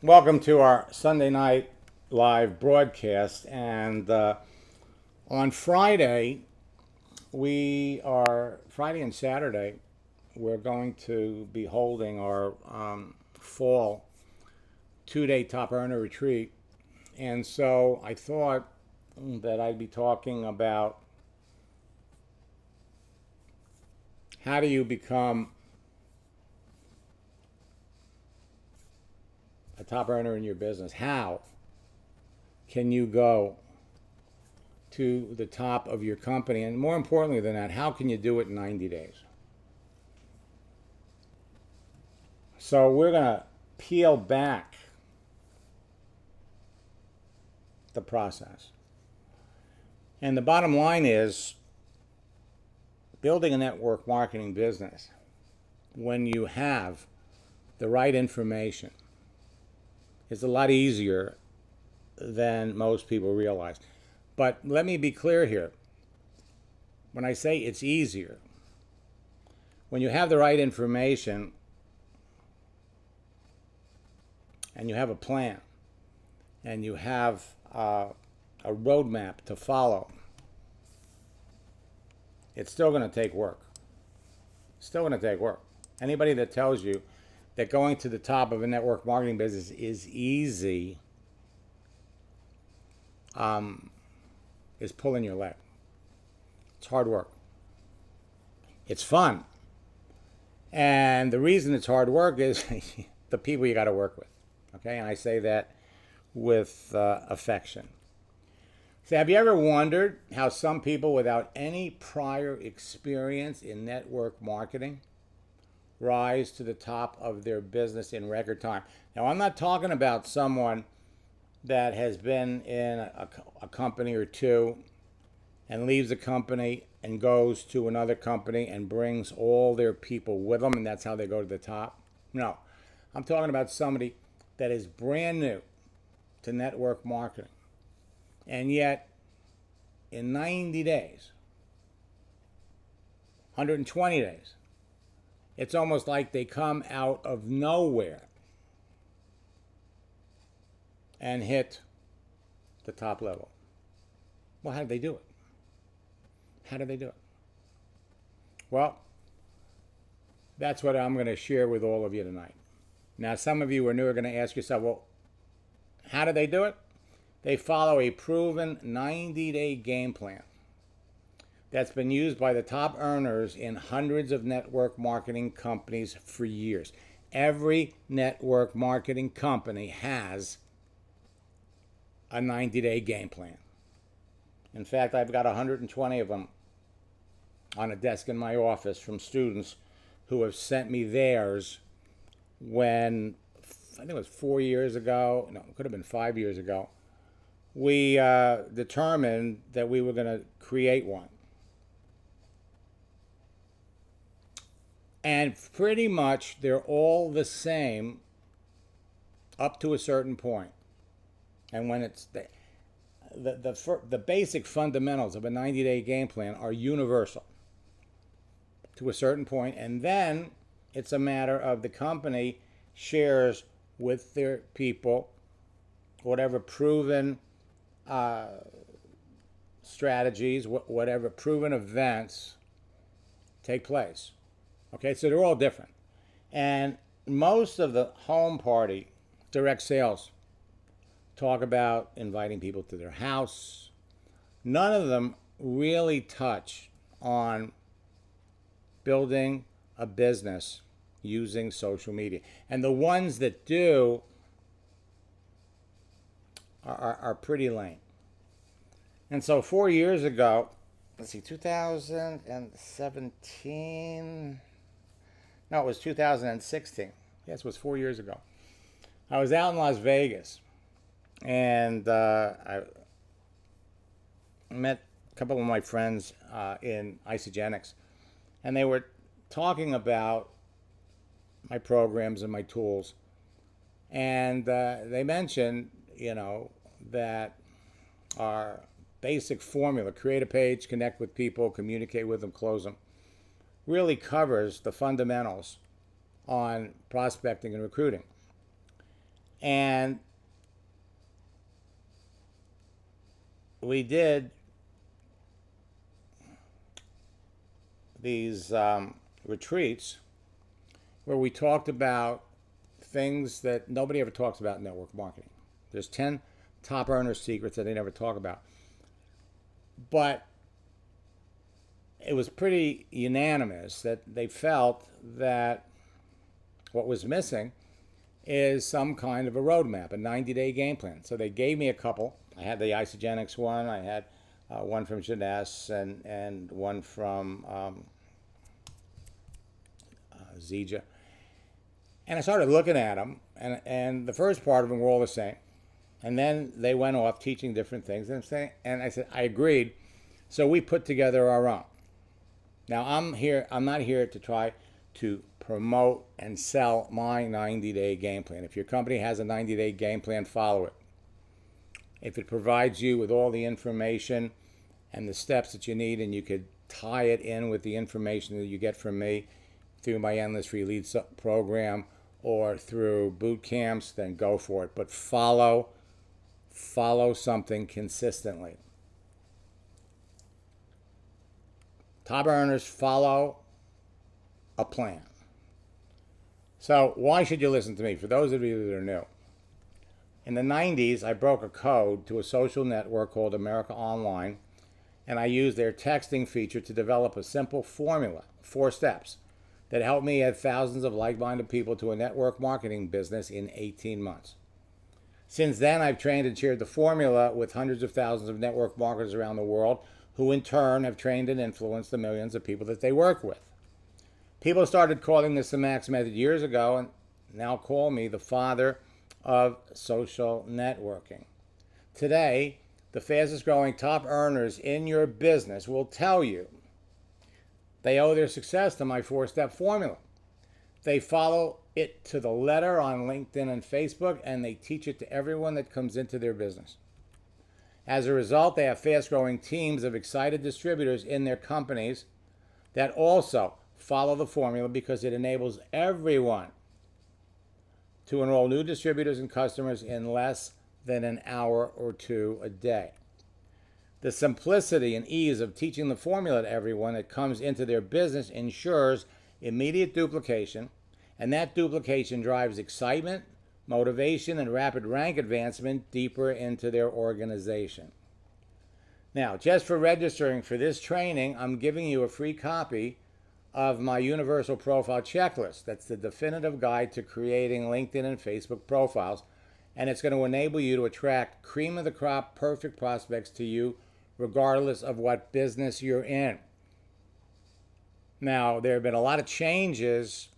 Welcome to our Sunday night live broadcast. And on Friday and Saturday, we're going to be holding our fall 2-day top earner retreat. And so I thought that I'd be talking about how do you become a top earner in your business. How can you go to the top of your company? And more importantly than that, how can you do it in 90 days? So we're going to peel back the process. And the bottom line is building a network marketing business when you have the right information is a lot easier than most people realize. But let me be clear here. When I say it's easier, when you have the right information and you have a plan and you have a roadmap to follow, it's still going to take work. Still going to take work. Anybody that tells you that going to the top of a network marketing business is easy is pulling your leg. It's hard work. It's fun. And the reason it's hard work is the people you got to work with. Okay? And I say that with affection. So have you ever wondered how some people without any prior experience in network marketing rise to the top of their business in record time? Now, I'm not talking about someone that has been in a company or two and leaves the company and goes to another company and brings all their people with them, and that's how they go to the top. No, I'm talking about somebody that is brand new to network marketing, and yet in 90 days, 120 days, it's almost like they come out of nowhere and hit the top level. Well, how did they do it? How did they do it? Well, that's what I'm going to share with all of you tonight. Now, some of you are new are going to ask yourself, well, how did they do it? They follow a proven 90-day game plan that's been used by the top earners in hundreds of network marketing companies for years. Every network marketing company has a 90-day game plan. In fact, I've got 120 of them on a desk in my office from students who have sent me theirs when, I think it was 4 years ago, no, it could have been 5 years ago, we determined that we were going to create one. And pretty much they're all the same up to a certain point. And when it's the basic fundamentals of a 90-day game plan are universal to a certain point, and then it's a matter of the company shares with their people whatever proven strategies, whatever proven events take place. Okay, so they're all different. And most of the home party direct sales talk about inviting people to their house. None of them really touch on building a business using social media. And the ones that do are pretty lame. And so 4 years ago, let's see, 2017, no, it was 2016. Yes, it was 4 years ago. I was out in Las Vegas, and I met a couple of my friends in Isagenix, and they were talking about my programs and my tools. And they mentioned, that our basic formula, create a page, connect with people, communicate with them, close them, really covers the fundamentals on prospecting and recruiting. And we did these retreats where we talked about things that nobody ever talks about in network marketing. There's 10 top earner secrets that they never talk about. But it was pretty unanimous that they felt that what was missing is some kind of a roadmap, a 90-day game plan. So they gave me a couple. I had the Isagenix one. I had one from Jeunesse and one from Zija. And I started looking at them, and the first part of them were all the same. And then they went off teaching different things. And I said, I agreed. So we put together our own. Now, I'm not here to try to promote and sell my 90-day game plan. If your company has a 90-day game plan, follow it. If it provides you with all the information and the steps that you need, and you could tie it in with the information that you get from me through my Endless Free Leads program or through boot camps, then go for it. But follow something consistently. Top earners follow a plan. So why should you listen to me? For those of you that are new. In the 90s, I broke a code to a social network called America Online, and I used their texting feature to develop a simple formula, 4 steps, that helped me add thousands of like-minded people to a network marketing business in 18 months. Since then, I've trained and shared the formula with hundreds of thousands of network marketers around the world, who in turn have trained and influenced the millions of people that they work with. People started calling this the Max Method years ago, and now call me the father of social networking. Today, the fastest growing top earners in your business will tell you they owe their success to my 4-step formula. They follow it to the letter on LinkedIn and Facebook, and they teach it to everyone that comes into their business. As a result, they have fast-growing teams of excited distributors in their companies that also follow the formula because it enables everyone to enroll new distributors and customers in less than an hour or 2 a day. The simplicity and ease of teaching the formula to everyone that comes into their business ensures immediate duplication, and that duplication drives excitement, motivation, and rapid rank advancement deeper into their organization. Now, just for registering for this training, I'm giving you a free copy of my Universal Profile Checklist. That's the definitive guide to creating LinkedIn and Facebook profiles, and it's going to enable you to attract cream of the crop, perfect prospects to you, regardless of what business you're in. Now, there have been a lot of changes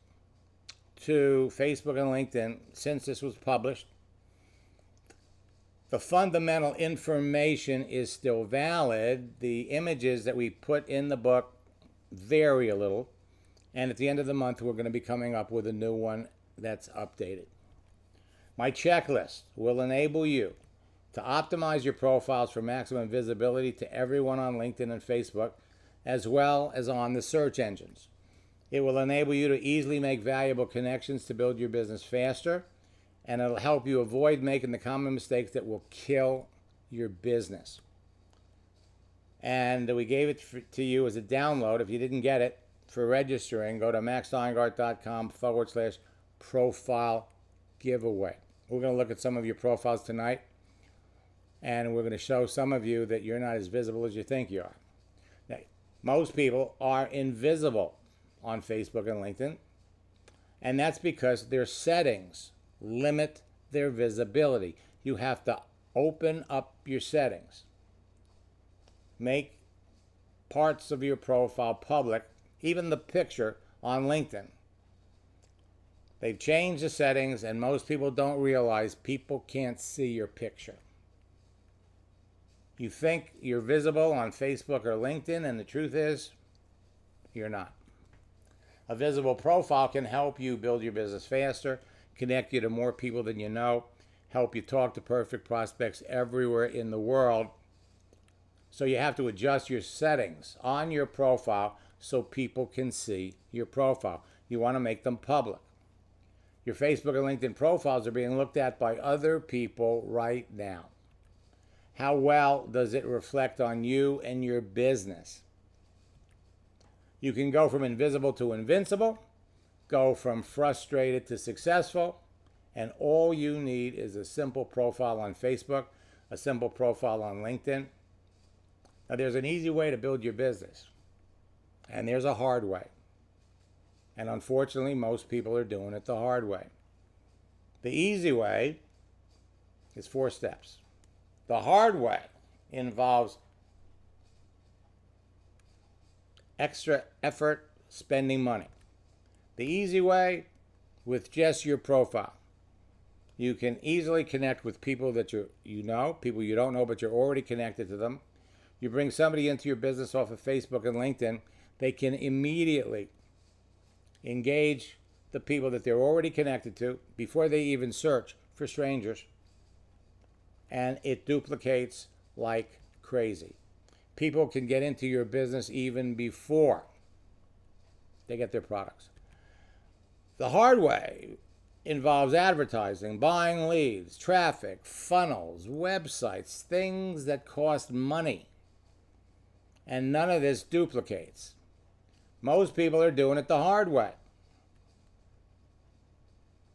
to Facebook and LinkedIn since this was published. The fundamental information is still valid. The images that we put in the book vary a little, and at the end of the month we're going to be coming up with a new one that's updated. My checklist will enable you to optimize your profiles for maximum visibility to everyone on LinkedIn and Facebook, as well as on the search engines. It will enable you to easily make valuable connections to build your business faster, and it'll help you avoid making the common mistakes that will kill your business. And we gave it to you as a download. If you didn't get it, for registering, go to maxsteingart.com/profile giveaway. We're going to look at some of your profiles tonight, and we're going to show some of you that you're not as visible as you think you are. Now, most people are invisible on Facebook and LinkedIn, and that's because their settings limit their visibility. You have to open up your settings. Make parts of your profile public, even the picture on LinkedIn. They've changed the settings, and most people don't realize people can't see your picture. You think you're visible on Facebook or LinkedIn, and the truth is, you're not. A visible profile can help you build your business faster, connect you to more people than you know, help you talk to perfect prospects everywhere in the world. So you have to adjust your settings on your profile so people can see your profile. You want to make them public. Your Facebook and LinkedIn profiles are being looked at by other people right now. How well does it reflect on you and your business? You can go from invisible to invincible, go from frustrated to successful, and all you need is a simple profile on Facebook, a simple profile on LinkedIn. Now, there's an easy way to build your business, and there's a hard way. And unfortunately, most people are doing it the hard way. The easy way is 4 steps. The hard way involves extra effort, spending money. The easy way, with just your profile. You can easily connect with people that you know, people you don't know, but you're already connected to them. You bring somebody into your business off of Facebook and LinkedIn, they can immediately engage the people that they're already connected to before they even search for strangers. And it duplicates like crazy. People can get into your business even before they get their products. The hard way involves advertising, buying leads, traffic, funnels, websites, things that cost money. And none of this duplicates. Most people are doing it the hard way.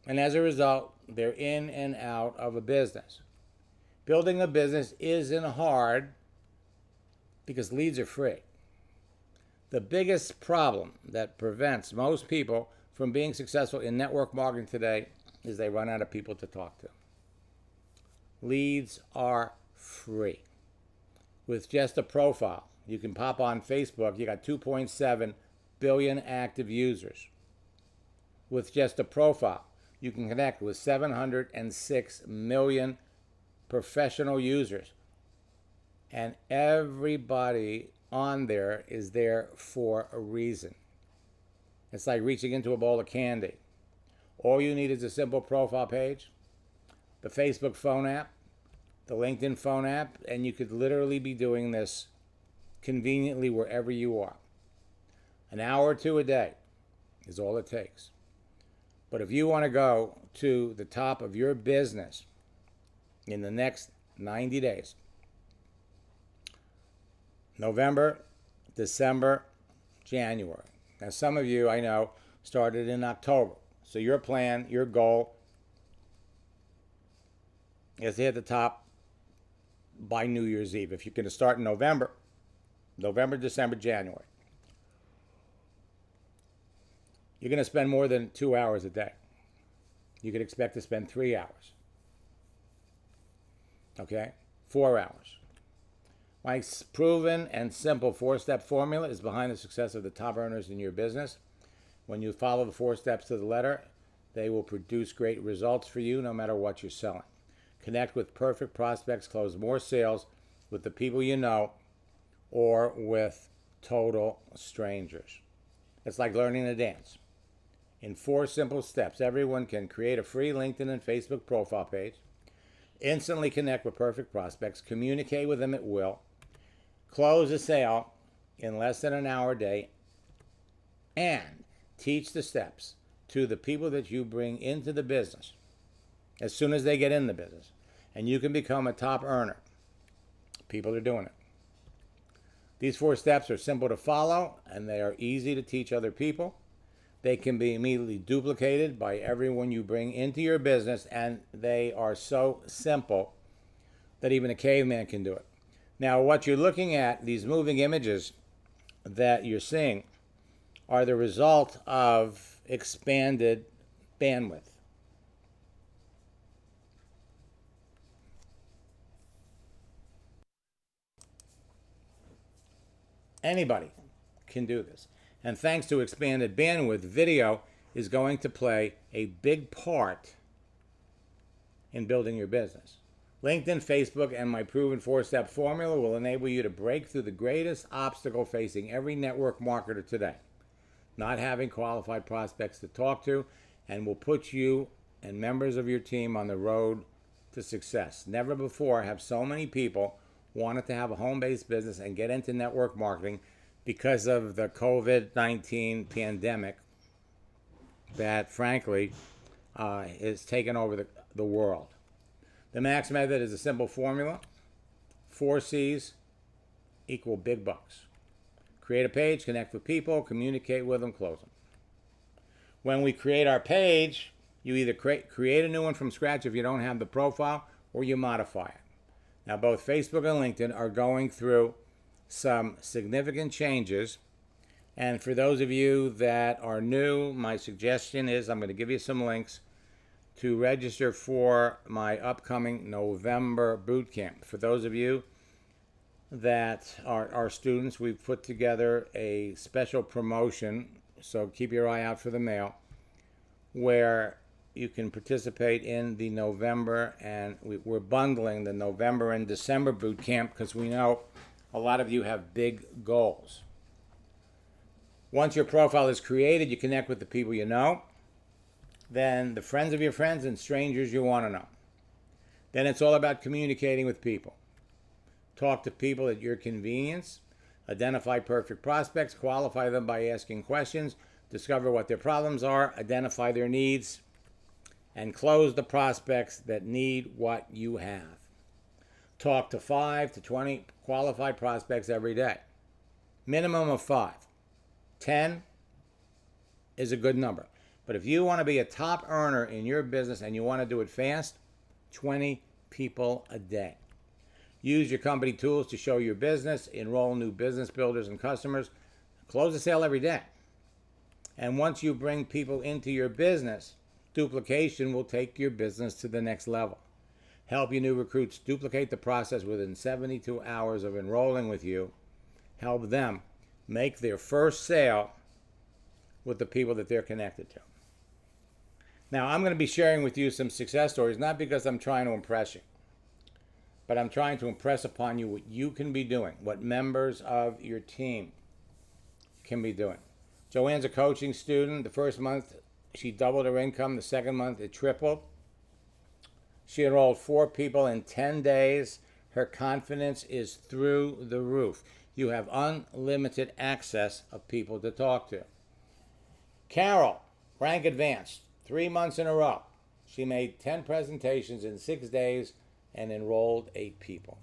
And as a result, they're in and out of a business. Building a business isn't hard because leads are free. The biggest problem that prevents most people from being successful in network marketing today is they run out of people to talk to. Leads are free. With just a profile, you can pop on Facebook, you got 2.7 billion active users. With just a profile, you can connect with 706 million professional users. And everybody on there is there for a reason. It's like reaching into a bowl of candy. All you need is a simple profile page, the Facebook phone app, the LinkedIn phone app, and you could literally be doing this conveniently wherever you are. An hour or 2 a day is all it takes. But if you want to go to the top of your business in the next 90 days, November, December, January. Now, some of you, I know, started in October. So your plan, your goal is to hit the top by New Year's Eve. If you're going to start in November, December, January, you're going to spend more than 2 hours a day. You could expect to spend 3 hours. Okay? 4 hours. My proven and simple 4-step formula is behind the success of the top earners in your business. When you follow the 4 steps to the letter, they will produce great results for you no matter what you're selling. Connect with perfect prospects, close more sales with the people you know or with total strangers. It's like learning to dance. In 4 simple steps, everyone can create a free LinkedIn and Facebook profile page, instantly connect with perfect prospects, communicate with them at will, close a sale in less than an hour a day, and teach the steps to the people that you bring into the business as soon as they get in the business. And you can become a top earner. People are doing it. These 4 steps are simple to follow, and they are easy to teach other people. They can be immediately duplicated by everyone you bring into your business, and they are so simple that even a caveman can do it. Now, what you're looking at, these moving images that you're seeing, are the result of expanded bandwidth. Anybody can do this. And thanks to expanded bandwidth, video is going to play a big part in building your business. LinkedIn, Facebook, and my proven 4-step formula will enable you to break through the greatest obstacle facing every network marketer today, not having qualified prospects to talk to, and will put you and members of your team on the road to success. Never before have so many people wanted to have a home-based business and get into network marketing because of the COVID-19 pandemic that, frankly, is taking over the world. The Max method is a simple formula. 4 C's equal big bucks. Create a page, connect with people, communicate with them, close them. When we create our page, you either create a new one from scratch if you don't have the profile, or you modify it. Now, both Facebook and LinkedIn are going through some significant changes. And for those of you that are new, my suggestion is I'm going to give you some links to register for my upcoming November boot camp. For those of you that are students, we've put together a special promotion, so keep your eye out for the mail, where you can participate in the November, and we're bundling the November and December boot camp because we know a lot of you have big goals. Once your profile is created, you connect with the people you know, then the friends of your friends and strangers you want to know. Then it's all about communicating with people. Talk to people at your convenience. Identify perfect prospects. Qualify them by asking questions. Discover what their problems are. Identify their needs. And close the prospects that need what you have. Talk to 5 to 20 qualified prospects every day. Minimum of 5. 10 is a good number. But if you want to be a top earner in your business and you want to do it fast, 20 people a day. Use your company tools to show your business, enroll new business builders and customers, close a sale every day. And once you bring people into your business, duplication will take your business to the next level. Help your new recruits duplicate the process within 72 hours of enrolling with you. Help them make their first sale with the people that they're connected to. Now, I'm going to be sharing with you some success stories, not because I'm trying to impress you, but I'm trying to impress upon you what you can be doing, what members of your team can be doing. Joanne's a coaching student. The first month, she doubled her income. The second month, it tripled. She enrolled 4 people in 10 days. Her confidence is through the roof. You have unlimited access of people to talk to. Carol, rank advanced, 3 months in a row. She made 10 presentations in 6 days and enrolled 8 people.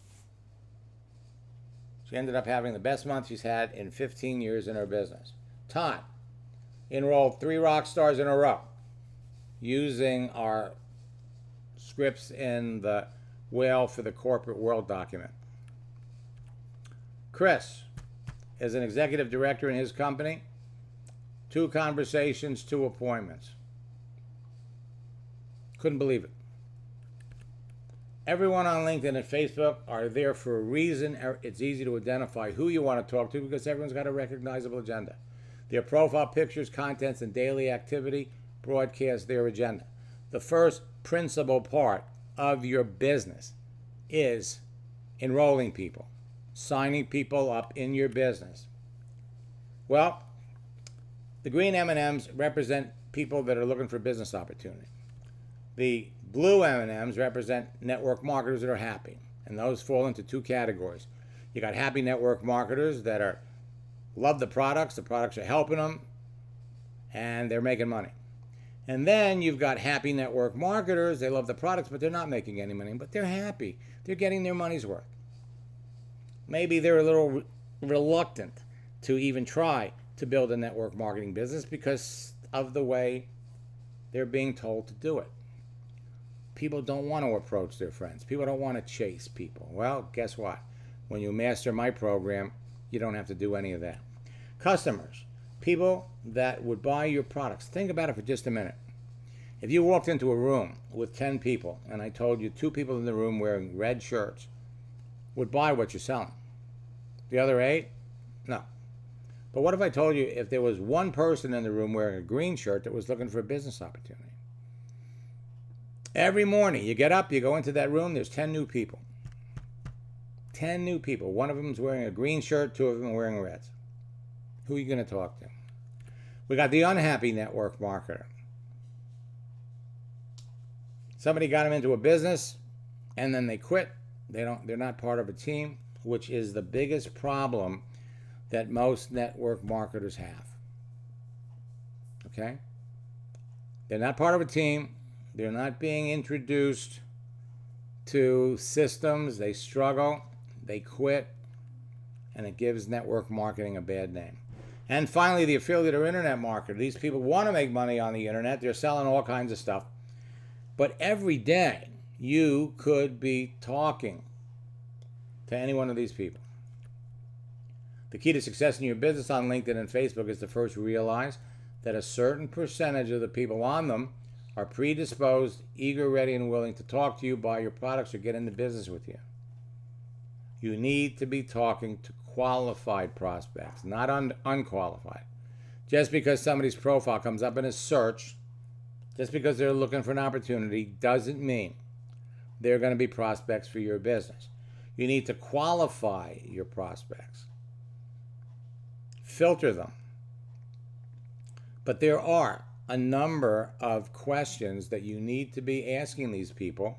She ended up having the best month she's had in 15 years in her business. Todd enrolled 3 rock stars in a row using our scripts in the Whale for the Corporate World document. Chris is an executive director in his company. 2 conversations, 2 appointments. Couldn't believe it. Everyone on LinkedIn and Facebook are there for a reason. It's easy to identify who you want to talk to because everyone's got a recognizable agenda. Their profile pictures, contents, and daily activity broadcast their agenda. The first principal part of your business is enrolling people, signing people up in your business. Well, the green M&Ms represent people that are looking for business opportunity. The blue M&Ms represent network marketers that are happy, and those fall into 2 categories. You got happy network marketers that love the products are helping them, and they're making money. And then you've got happy network marketers, they love the products, but they're not making any money, but they're happy. They're getting their money's worth. Maybe they're a little reluctant to even try to build a network marketing business because of the way they're being told to do it. People don't want to approach their friends. People don't want to chase people. Well, guess what? When you master my program, you don't have to do any of that. Customers, people that would buy your products. Think about it for just a minute. If you walked into a room with 10 people, and I told you 2 people in the room wearing red shirts would buy what you're selling. The other 8? No. But what if I told you if there was 1 person in the room wearing a green shirt that was looking for a business opportunity? Every morning, you get up, you go into that room, there's 10 new people. 10 new people. 1 of them is wearing a green shirt, 2 of them are wearing reds. Who are you going to talk to? We got the unhappy network marketer. Somebody got them into a business, and then they quit. They're not part of a team, which is the biggest problem that most network marketers have. Okay? They're not part of a team. They're not being introduced to systems. They struggle, they quit, and it gives network marketing a bad name. And finally, the affiliate or internet marketer. These people want to make money on the internet. They're selling all kinds of stuff. But every day, you could be talking to any one of these people. The key to success in your business on LinkedIn and Facebook is to first realize that a certain percentage of the people on them are predisposed, eager, ready, and willing to talk to you, buy your products, or get into business with you. You need to be talking to qualified prospects, not unqualified. Just because somebody's profile comes up in a search, just because they're looking for an opportunity, doesn't mean they're going to be prospects for your business. You need to qualify your prospects. Filter them. But there are a number of questions that you need to be asking these people.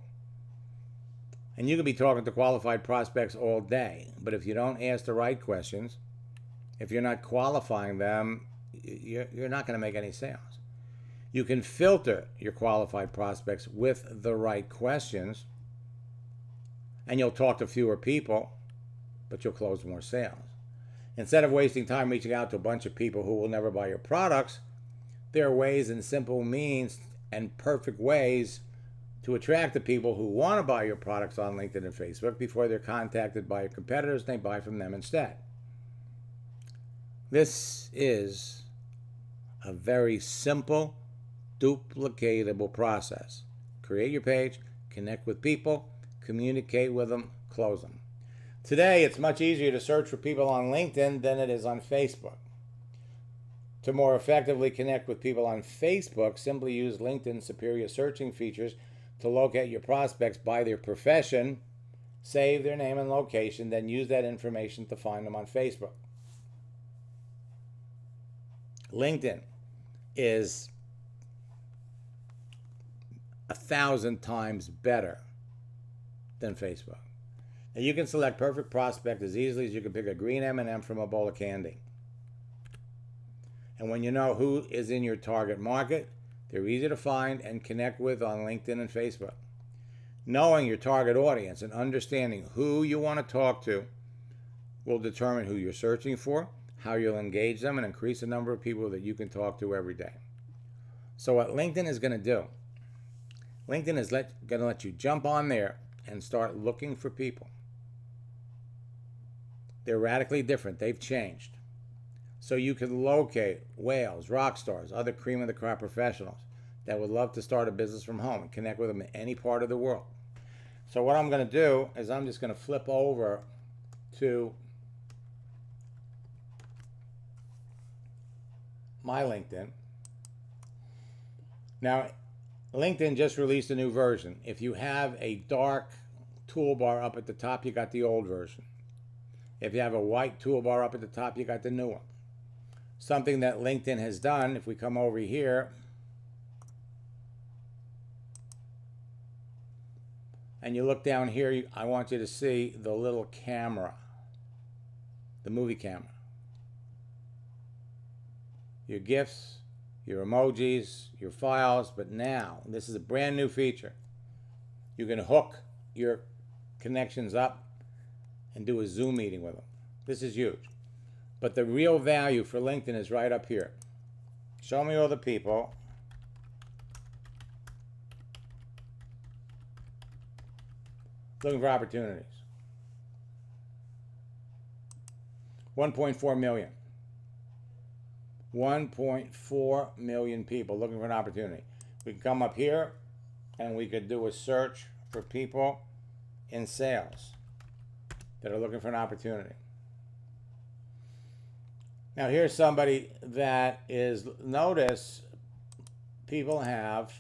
And you can be talking to qualified prospects all day, but if you don't ask the right questions, if you're not qualifying them, you're not going to make any sales. You can filter your qualified prospects with the right questions, and you'll talk to fewer people, but you'll close more sales. Instead of wasting time reaching out to a bunch of people who will never buy your products, there are ways and simple means and perfect ways to attract the people who want to buy your products on LinkedIn and Facebook before they're contacted by your competitors and they buy from them instead. This is a very simple, duplicatable process. Create your page, connect with people, communicate with them, close them. Today, it's much easier to search for people on LinkedIn than it is on Facebook. To more effectively connect with people on Facebook, simply use LinkedIn's superior searching features to locate your prospects by their profession, save their name and location, then use that information to find them on Facebook. LinkedIn is 1,000 times better than Facebook. And you can select perfect prospect as easily as you can pick a green M&M from a bowl of candy. And when you know who is in your target market, they're easy to find and connect with on LinkedIn and Facebook. Knowing your target audience and understanding who you want to talk to will determine who you're searching for, how you'll engage them, and increase the number of people that you can talk to every day. So what LinkedIn is going to do, LinkedIn is going to let you jump on there and start looking for people. They're radically different. They've changed. So you can locate whales, rock stars, other cream of the crop professionals that would love to start a business from home and connect with them in any part of the world. So what I'm going to do is I'm just going to flip over to my LinkedIn. Now, LinkedIn just released a new version. If you have a dark toolbar up at the top, you got the old version. If you have a white toolbar up at the top, you got the new one. Something that LinkedIn has done, if we come over here, and you look down here, I want you to see the little camera, the movie camera. Your GIFs, your emojis, your files, but now, this is a brand new feature. You can hook your connections up and do a Zoom meeting with them. This is huge. But the real value for LinkedIn is right up here. Show me all the people. Looking for opportunities. 1.4 million. 1.4 million people looking for an opportunity. We can come up here and we could do a search for people in sales that are looking for an opportunity. Now here's somebody that is, notice people have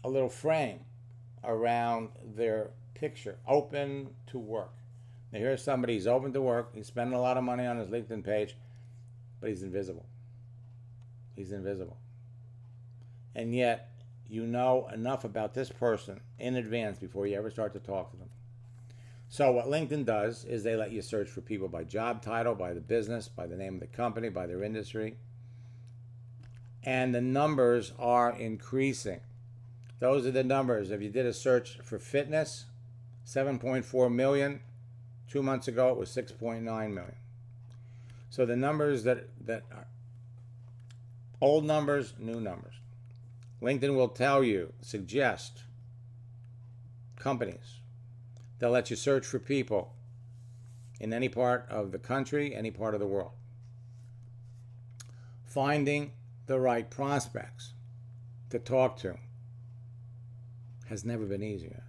a little frame around their picture, open to work. Now here's somebody, he's open to work, he's spending a lot of money on his LinkedIn page, but he's invisible. He's invisible. And yet, you know enough about this person in advance before you ever start to talk to them. So what LinkedIn does is they let you search for people by job title, by the business, by the name of the company, by their industry. and the numbers are increasing. Those are the numbers. If you did a search for fitness, 7.4 million. 2 months ago, it was 6.9 million. So the numbers that are old numbers, new numbers. LinkedIn will tell you, suggest companies that let you search for people in any part of the country, any part of the world. Finding the right prospects to talk to has never been easier.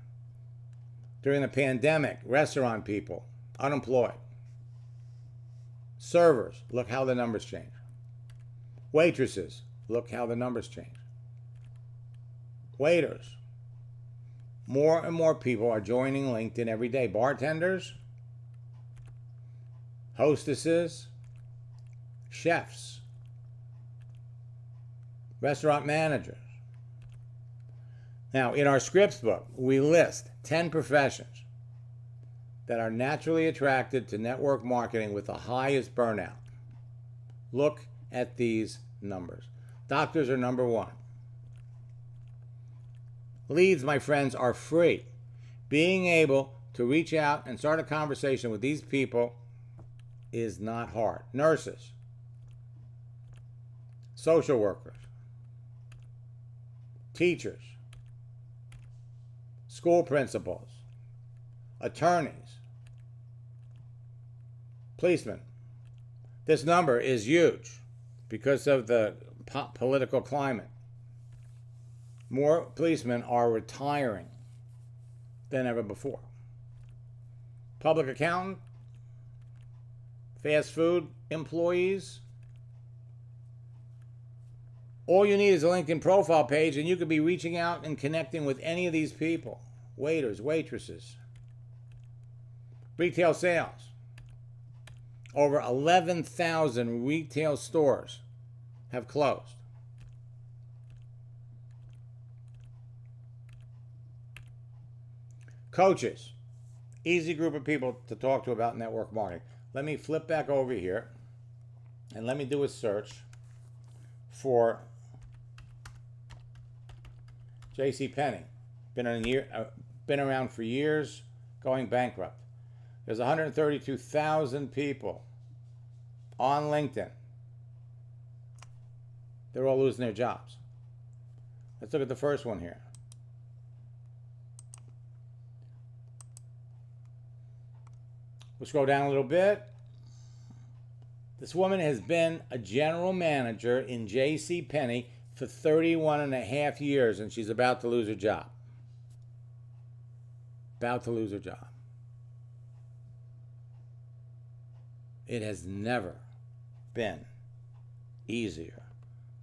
During the pandemic, restaurant people, unemployed. Servers, look how the numbers change. Waitresses, look how the numbers change. Waiters. More and more people are joining LinkedIn every day. Bartenders, hostesses, chefs, restaurant managers. Now, in our scripts book, we list 10 professions that are naturally attracted to network marketing with the highest burnout. Look at these numbers. Doctors are number one. Leads, my friends, are free. Being able to reach out and start a conversation with these people is not hard. Nurses, social workers, teachers, school principals, attorneys, policemen. This number is huge because of the political climate. More policemen are retiring than ever before. Public accountant, fast food employees. All you need is a LinkedIn profile page and you could be reaching out and connecting with any of these people. Waiters, waitresses. Retail sales. Over 11,000 retail stores have closed. Coaches, easy group of people to talk to about network marketing. Let me flip back over here and let me do a search for JCPenney. Been around for years, going bankrupt. There's 132,000 people on LinkedIn. They're all losing their jobs. Let's look at the first one here. We'll scroll down a little bit. This woman has been a general manager in JCPenney for 31 and a half years, and she's about to lose her job. About to lose her job. It has never been easier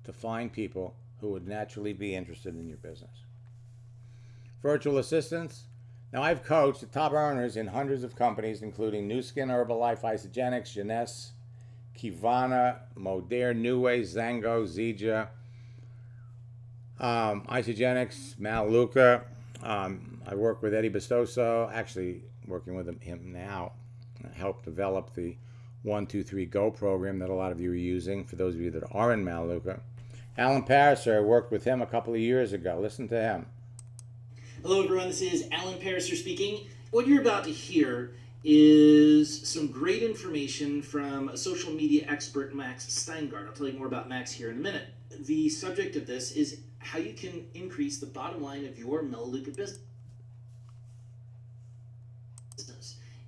to find people who would naturally be interested in your business. Virtual assistants. Now, I've coached the top earners in hundreds of companies, including Nu Skin, Herbalife, Isagenix, Jeunesse, Kivana, Modere, Kanaway, Zango, Zija, Isagenix, Melaleuca. I work with Eddie Bestoso, actually working with him now. I helped develop the 1-2-3 Go program that a lot of you are using, for those of you that are in Melaleuca. Alan Pariser, I worked with him a couple of years ago. Listen to him. Hello everyone, this is Alan Pariser speaking. What you're about to hear is some great information from a social media expert, Max Steingart. I'll tell you more about Max here in a minute. The subject of this is how you can increase the bottom line of your Melaleuca business.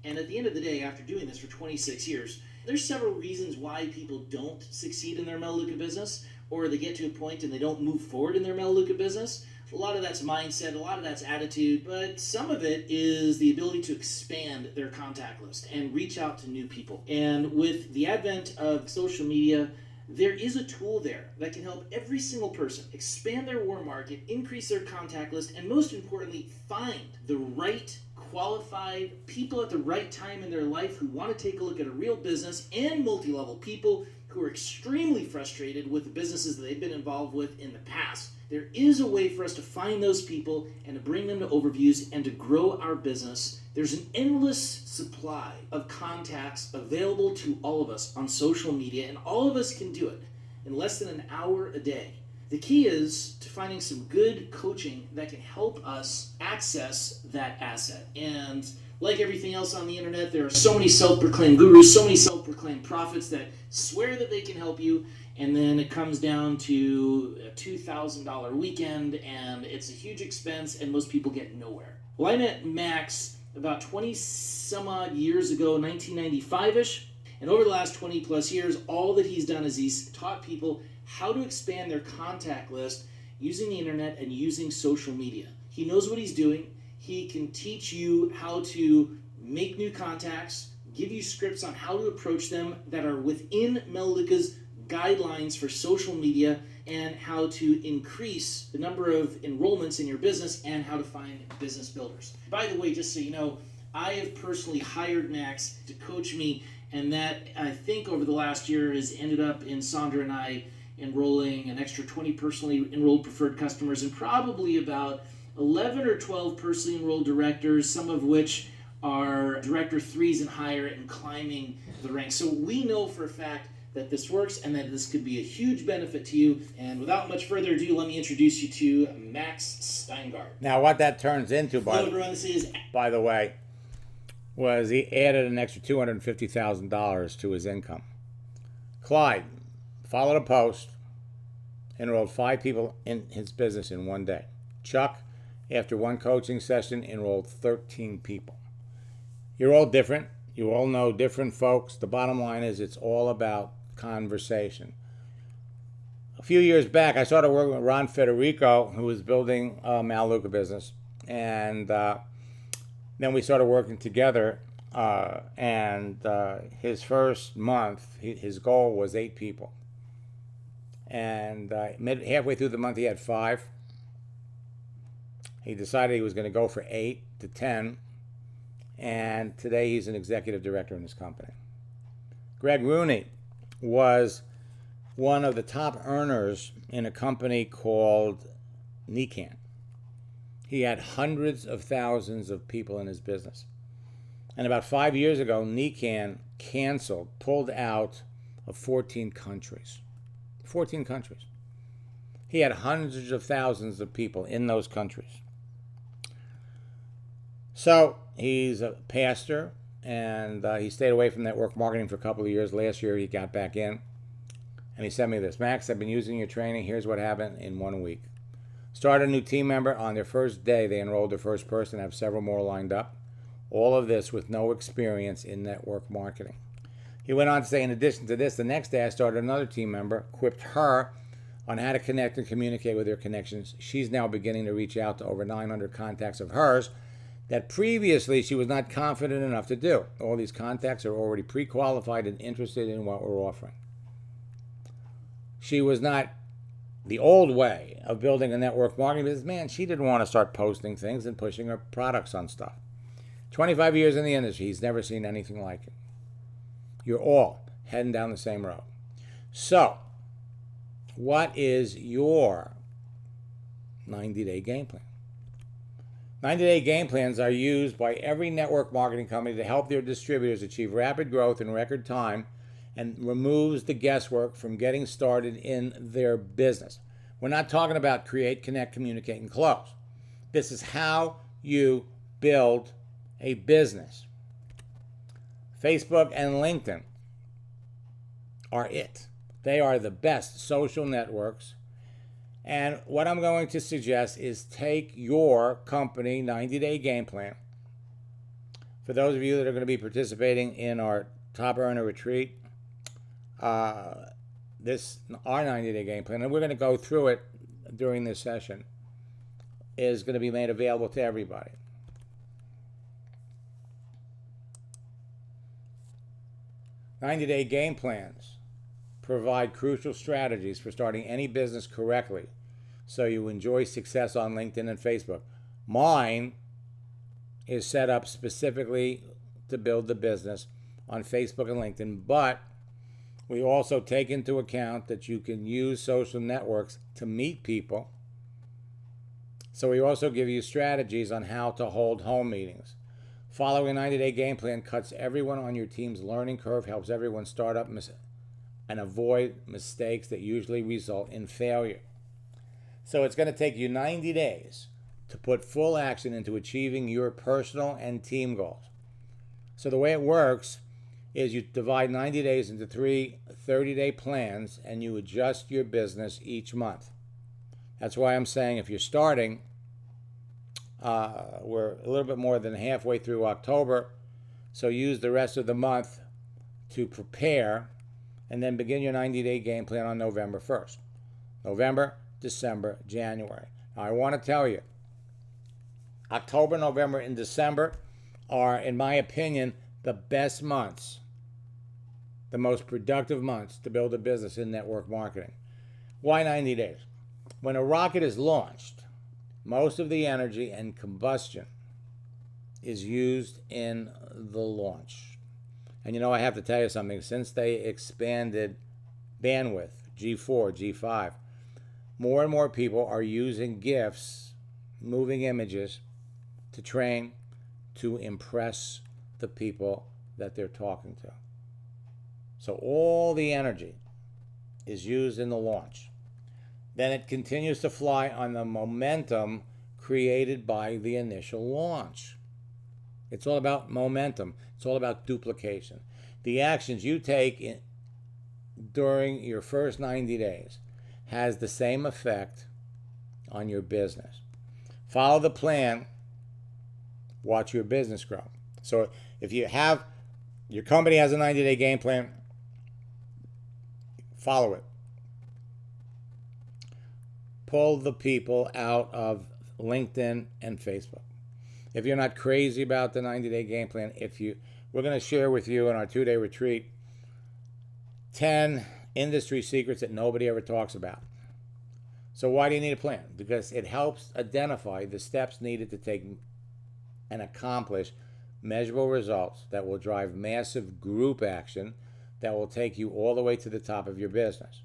And at the end of the day, after doing this for 26 years, there's several reasons why people don't succeed in their Melaleuca business, or they get to a point and they don't move forward in their Melaleuca business. A lot of that's mindset, a lot of that's attitude, but some of it is the ability to expand their contact list and reach out to new people. And with the advent of social media, there is a tool there that can help every single person expand their warm market, increase their contact list, and most importantly, find the right qualified people at the right time in their life who want to take a look at a real business, and multi-level people who are extremely frustrated with the businesses that they've been involved with in the past. There is a way for us to find those people and to bring them to overviews and to grow our business. There's an endless supply of contacts available to all of us on social media, and all of us can do it. in less than an hour a day. The key is to finding some good coaching that can help us access that asset. And like everything else on the internet, there are so many self-proclaimed gurus, so many self-proclaimed prophets that swear that they can help you, and then it comes down to a $2,000 weekend, and it's a huge expense, and most people get nowhere. Well, I met Max about 20 some odd years ago, 1995-ish, and over the last 20 plus years, all that he's done is he's taught people how to expand their contact list using the internet and using social media. He knows what he's doing. He can teach you how to make new contacts, give you scripts on how to approach them that are within Melaleuca's guidelines for social media, and how to increase the number of enrollments in your business and how to find business builders. By the way, just so you know, I have personally hired Max to coach me, and that, I think, over the last year has ended up in Sandra and I enrolling an extra 20 personally enrolled preferred customers and probably about 11 or 12 personally enrolled directors, some of which are director 3s and higher and climbing the ranks. So we know for a fact that this works and that this could be a huge benefit to you. And without much further ado, let me introduce you to Max Steingart. Now, what that turns into, by the way, was he added an extra $250,000 to his income. Clyde followed a post, enrolled 5 people in his business in one day. Chuck, after one coaching session, enrolled 13 people. You're all different. You all know different folks. The bottom line is it's all about conversation. A few years back, I started working with Ron Federico, who was building a Melaleuca business. And then we started working together. His first month, his goal was 8 people. And halfway through the month, he had 5. He decided he was going to go for 8 to 10. And today he's an executive director in his company. Greg Rooney was one of the top earners in a company called Nican. He had hundreds of thousands of people in his business. And about 5 years ago, Nican pulled out of 14 countries. 14 countries. He had hundreds of thousands of people in those countries. So he's a pastor, and he stayed away from network marketing for a couple of years. Last year, he got back in, and he sent me this. Max, I've been using your training. Here's what happened in 1 week. Started a new team member. On their first day, they enrolled their first person, have several more lined up. All of this with no experience in network marketing. He went on to say, in addition to this, the next day I started another team member, equipped her on how to connect and communicate with her connections. She's now beginning to reach out to over 900 contacts of hers that previously she was not confident enough to do. All these contacts are already pre-qualified and interested in what we're offering. She was not the old way of building a network marketing business. Man, she didn't want to start posting things and pushing her products on stuff. 25 years in the industry, he's never seen anything like it. You're all heading down the same road. So, what is your 90-day game plan? 90-day game plans are used by every network marketing company to help their distributors achieve rapid growth in record time and removes the guesswork from getting started in their business. We're not talking about create, connect, communicate, and close. This is how you build a business. Facebook and LinkedIn are it. They are the best social networks. And what I'm going to suggest is take your company 90-day game plan. For those of you that are going to be participating in our Top Earner Retreat, our 90-day game plan, and we're going to go through it during this session, is going to be made available to everybody. "90-day game plans provide crucial strategies for starting any business correctly so you enjoy success on LinkedIn and Facebook. Mine is set up specifically to build the business on Facebook and LinkedIn, but we also take into account that you can use social networks to meet people. So we also give you strategies on how to hold home meetings. Following a 90-day game plan cuts everyone on your team's learning curve, helps everyone start up and avoid mistakes that usually result in failure. So it's going to take you 90 days to put full action into achieving your personal and team goals. So the way it works is you divide 90 days into 3 30-day plans, and you adjust your business each month. That's why I'm saying if you're starting, we're a little bit more than halfway through October, so use the rest of the month to prepare, and then begin your 90-day game plan on November 1st. November, December, January. Now, I want to tell you, October, November, and December are, in my opinion, the best months, the most productive months to build a business in network marketing. Why 90 days? When a rocket is launched, most of the energy and combustion is used in the launch. And you know, I have to tell you something. Since they expanded bandwidth, G4, G5, more and more people are using GIFs, moving images, to train, to impress the people that they're talking to. So all the energy is used in the launch. Then it continues to fly on the momentum created by the initial launch. It's all about momentum. It's all about duplication. The actions you take during your first 90 days has the same effect on your business. Follow the plan, watch your business grow. So if you have, your company has a 90-day game plan, follow it. Pull the people out of LinkedIn and Facebook. If you're not crazy about the 90-day game plan, we're going to share with you in our 2-day retreat 10 industry secrets that nobody ever talks about. So why do you need a plan? Because it helps identify the steps needed to take and accomplish measurable results that will drive massive group action that will take you all the way to the top of your business.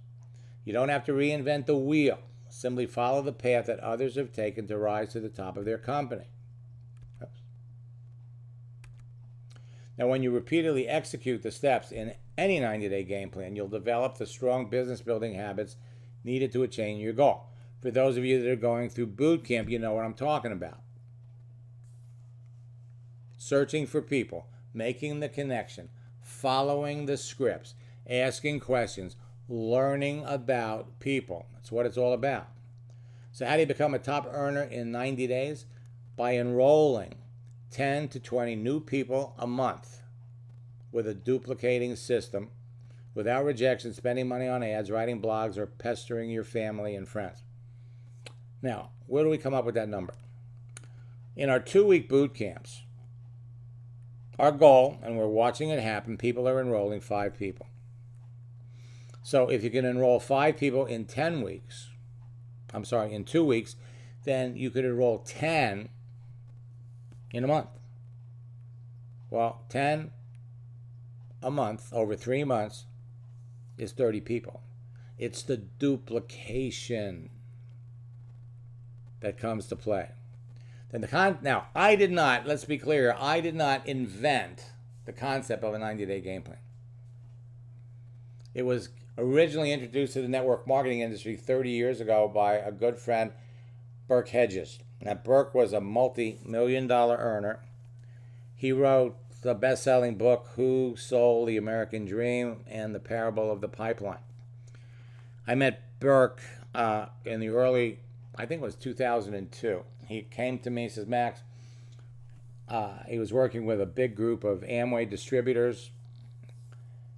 You don't have to reinvent the wheel. Simply follow the path that others have taken to rise to the top of their company. Now, when you repeatedly execute the steps in any 90-day game plan, you'll develop the strong business building habits needed to attain your goal. For those of you that are going through boot camp, you know what I'm talking about. Searching for people, making the connection, following the scripts, asking questions, learning about people. That's what it's all about. So how do you become a top earner in 90 days? By enrolling 10 to 20 new people a month with a duplicating system, without rejection, spending money on ads, writing blogs, or pestering your family and friends. Now, where do we come up with that number? In our 2-week boot camps, our goal, and we're watching it happen, people are enrolling 5 people. So if you can enroll 5 people in 2 weeks, then you could enroll 10 in a month. Well, 10 a month over 3 months is 30 people. It's the duplication that comes to play. Now, let's be clear, I did not invent the concept of a 90-day game plan. It was originally introduced to the network marketing industry 30 years ago by a good friend, Burke Hedges. Now, Burke was a multi-million-dollar earner. He wrote the best-selling book, Who Sold the American Dream and the Parable of the Pipeline. I met Burke in the early, I think it was 2002. He came to me and says, Max, he was working with a big group of Amway distributors.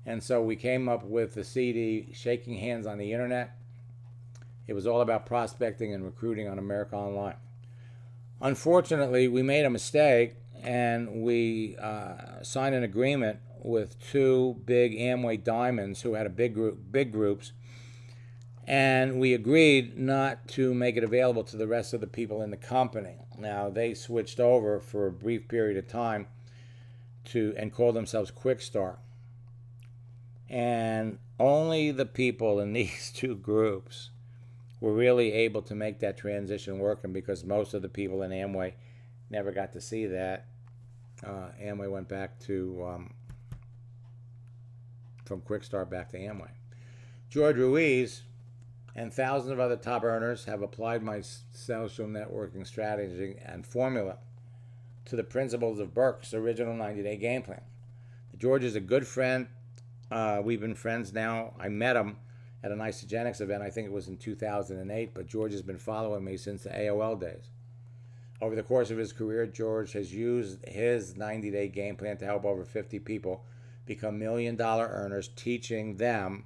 And so we came up with the CD, Shaking Hands on the Internet. It was all about prospecting and recruiting on America Online. Unfortunately, we made a mistake, and we signed an agreement with 2 big Amway diamonds who had a big groups, and we agreed not to make it available to the rest of the people in the company. Now, they switched over for a brief period of time and called themselves Quick Start. And only the people in these 2 groups were really able to make that transition work, and because most of the people in Amway never got to see that, Amway went back to from Quick Start back to Amway. George Ruiz and thousands of other top earners have applied my social networking strategy and formula to the principles of Burke's original 90-day game plan. George is a good friend. We've been friends now. I met him at an Isagenix event. I think it was in 2008, but George has been following me since the AOL days. Over the course of his career, George has used his 90-day game plan to help over 50 people become million-dollar earners, teaching them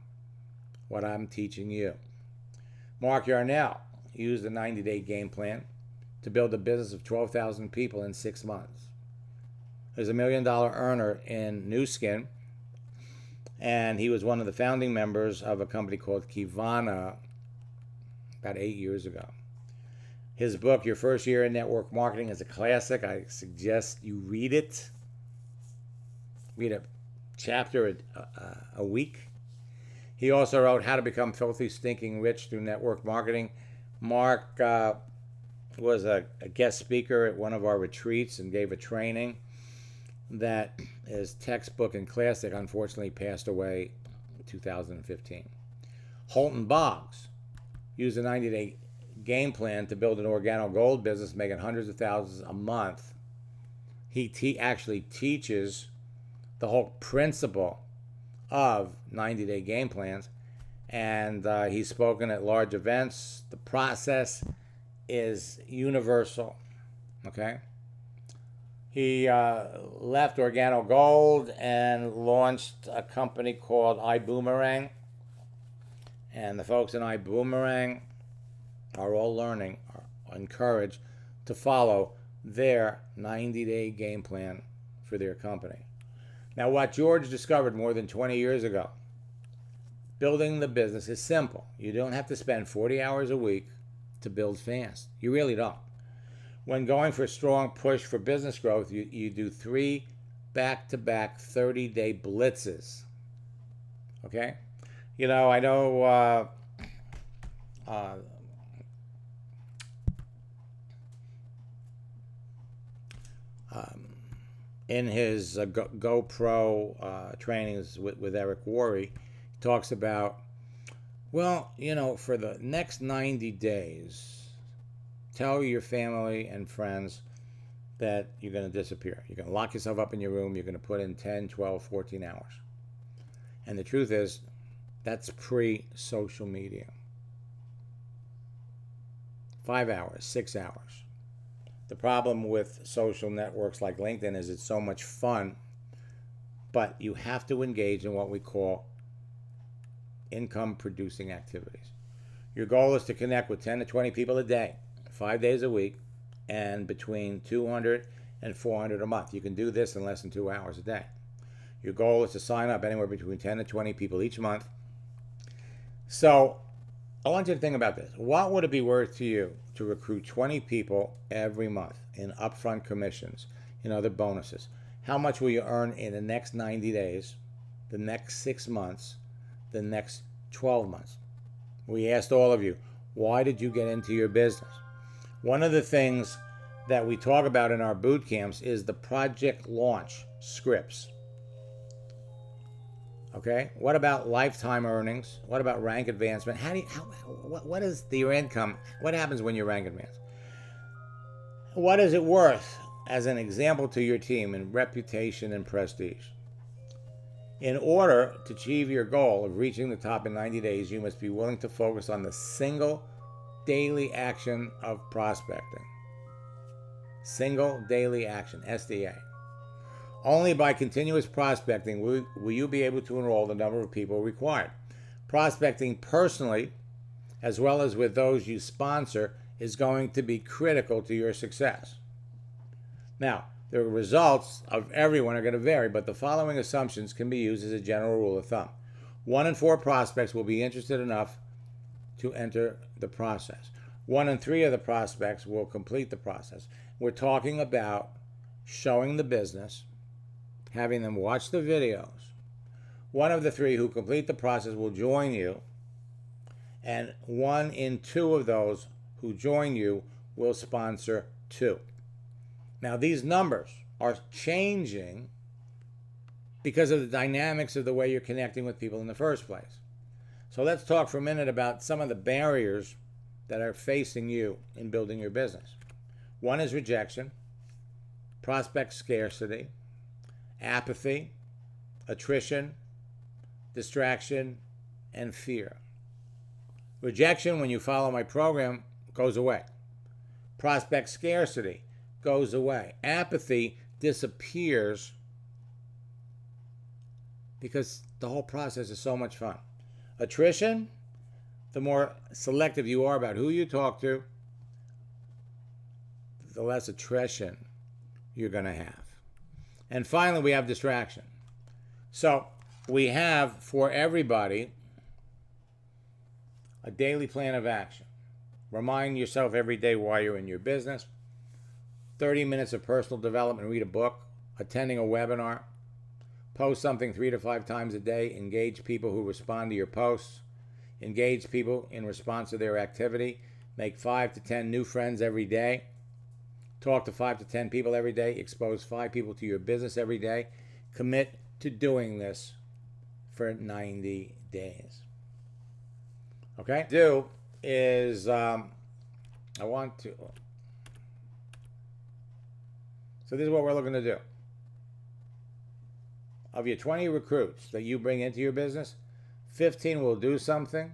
what I'm teaching you. Mark Yarnell used the 90-day game plan to build a business of 12,000 people in 6 months. He's a million-dollar earner in Nu Skin, and he was one of the founding members of a company called Kivana about 8 years ago. His book, Your First Year in Network Marketing, is a classic. I suggest you read it. Read a chapter a week. He also wrote How to Become Filthy Stinking Rich Through Network Marketing. Mark was a guest speaker at one of our retreats and gave a training that is textbook and classic. Unfortunately passed away in 2015. Holton Boggs used a 90-day game plan to build an organo gold business, making hundreds of thousands a month. He actually teaches the whole principle of 90-day game plans, and he's spoken at large events. The process is universal, okay? He left Organo Gold and launched a company called iBoomerang, and the folks in iBoomerang are all learning, are encouraged to follow their 90-day game plan for their company. Now, what George discovered more than 20 years ago, building the business is simple. You don't have to spend 40 hours a week to build fast. You really don't. When going for a strong push for business growth, you do 3 back-to-back 30-day blitzes. Okay? You know, I know in his GoPro trainings with Eric Worre, he talks about, well, you know, for the next 90 days, tell your family and friends that you're going to disappear. You're going to lock yourself up in your room. You're going to put in 10, 12, 14 hours. And the truth is, that's pre-social media. 5 hours, 6 hours. The problem with social networks like LinkedIn is it's so much fun, but you have to engage in what we call income-producing activities. Your goal is to connect with 10 to 20 people a day, 5 days a week, and between 200 and 400 a month. You can do this in less than 2 hours a day. Your goal is to sign up anywhere between 10 to 20 people each month. So I want you to think about this. What would it be worth to you to recruit 20 people every month in upfront commissions, in other bonuses? How much will you earn in the next 90 days, the next 6 months, the next 12 months? We asked all of you, why did you get into your business? One of the things that we talk about in our boot camps is the project launch scripts. Okay, what about lifetime earnings? What about rank advancement? What is your income? What happens when you rank advance? What is it worth as an example to your team in reputation and prestige? In order to achieve your goal of reaching the top in 90 days, you must be willing to focus on the single daily action of prospecting. Single daily action, SDA. Only by continuous prospecting will you be able to enroll the number of people required. Prospecting personally, as well as with those you sponsor, is going to be critical to your success. Now, the results of everyone are going to vary, but the following assumptions can be used as a general rule of thumb. 1 in 4 prospects will be interested enough to enter the process. 1 in 3 of the prospects will complete the process. We're talking about showing the business, having them watch the videos. 1 of the 3 who complete the process will join you, and 1 in 2 of those who join you will sponsor 2. Now, these numbers are changing because of the dynamics of the way you're connecting with people in the first place. So let's talk for a minute about some of the barriers that are facing you in building your business. One is rejection, prospect scarcity, apathy, attrition, distraction, and fear. Rejection, when you follow my program, goes away. Prospect scarcity goes away. Apathy disappears because the whole process is so much fun. Attrition, the more selective you are about who you talk to, the less attrition you're going to have. And finally, we have distraction. So we have for everybody a daily plan of action. Remind yourself every day why you're in your business. 30 minutes of personal development, read a book, attending a webinar, post something 3 to 5 times a day, engage people who respond to your posts, engage people in response to their activity, make 5 to 10 new friends every day, talk to 5 to 10 people every day, expose 5 people to your business every day, commit to doing this for 90 days. Okay? Do is, so this is what we're looking to do. Of your 20 recruits that you bring into your business, 15 will do something.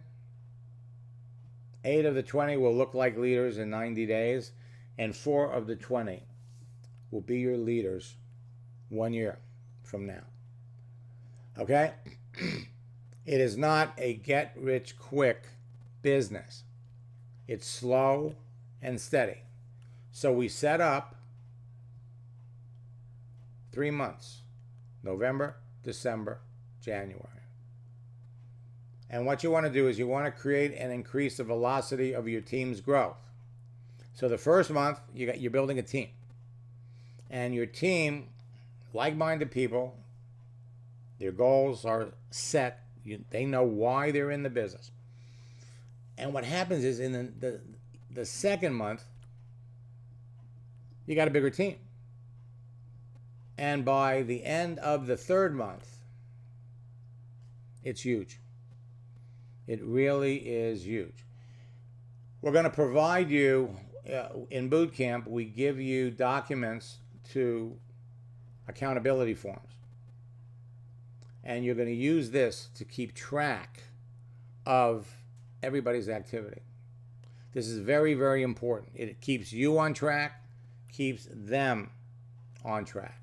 8 of the 20 will look like leaders in 90 days. And 4 of the 20 will be your leaders 1 year from now. Okay? It is not a get-rich-quick business. It's slow and steady. So we set up 3 months. November, December, January. And what you want to do is you want to create and increase the velocity of your team's growth. So the first month, you're building a team. And your team, like-minded people, their goals are set. They know why they're in the business. And what happens is in the second month, you got a bigger team. And by the end of the third month, it's huge. It really is huge. We're going to provide you, in boot camp, we give you documents to accountability forms. And you're going to use this to keep track of everybody's activity. This is very, very important. It keeps you on track, keeps them on track.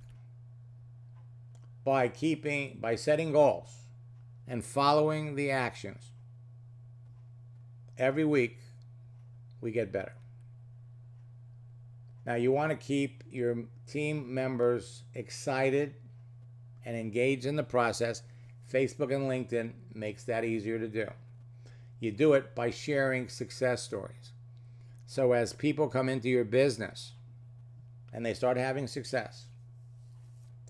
By setting goals and following the actions, every week we get better. Now you want to keep your team members excited and engaged in the process. Facebook and LinkedIn makes that easier to do. You do it by sharing success stories. So as people come into your business and they start having success,